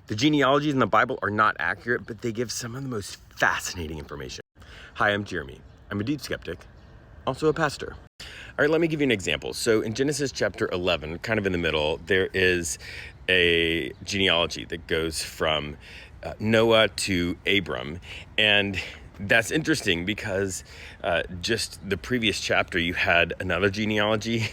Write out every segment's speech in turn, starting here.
The genealogies in the Bible are not accurate, but they give some of the most fascinating information. Hi, I'm Jeremy. I'm a deep skeptic, also a pastor. All right, let me give you an example. So in Genesis chapter 11, kind of in the middle, there is a genealogy that goes from Noah to Abram. And that's interesting because just the previous chapter, you had another genealogy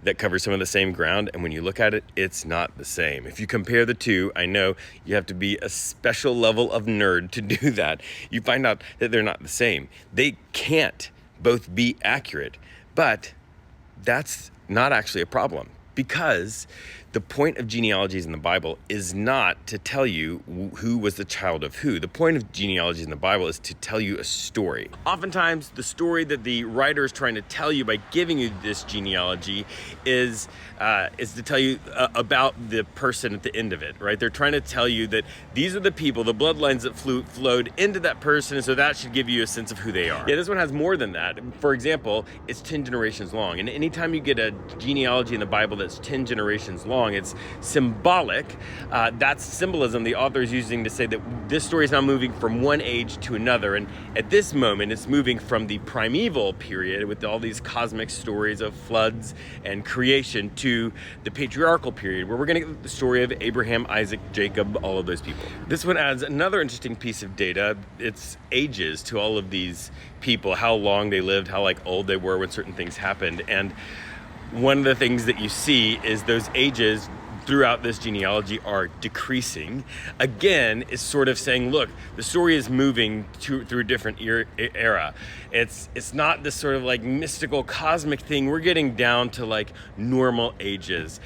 that covers some of the same ground. And when you look at it, it's not the same. If you compare the two, I know you have to be a special level of nerd to do that. You find out that they're not the same. They can't both be accurate, but that's not actually a problem, because the point of genealogies in the Bible is not to tell you who was the child of who. The point of genealogies in the Bible is to tell you a story. Oftentimes, the story that the writer is trying to tell you by giving you this genealogy is to tell you about the person at the end of it, right? They're trying to tell you that these are the people, the bloodlines that flowed into that person, so that should give you a sense of who they are. Yeah, this one has more than that. For example, it's 10 generations long. And anytime you get a genealogy in the Bible that's 10 generations long, it's symbolic. That's symbolism the author is using to say that this story is now moving from one age to another. And at this moment, it's moving from the primeval period with all these cosmic stories of floods and creation to the patriarchal period, where we're going to get the story of Abraham, Isaac, Jacob, all of those people. This one adds another interesting piece of data. It's ages to all of these people, how long they lived, how old they were when certain things happened. And one of the things that you see is those ages throughout this genealogy are decreasing. Again, it's sort of saying, look, the story is moving through a different era. It's not this sort of mystical cosmic thing. We're getting down to normal ages.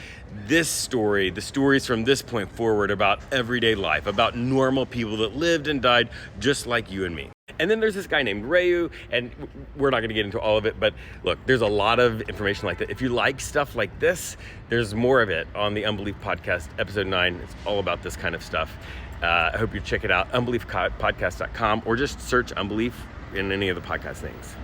This story, the stories from this point forward, about everyday life, about normal people that lived and died just like you and me. And then there's this guy named Reu, and we're not going to get into all of it, but look, there's a lot of information like that. If you like stuff like this, there's more of it on the Unbelief Podcast, episode 9. It's all about this kind of stuff. I hope you check it out, unbeliefpodcast.com, or just search Unbelief in any of the podcast things.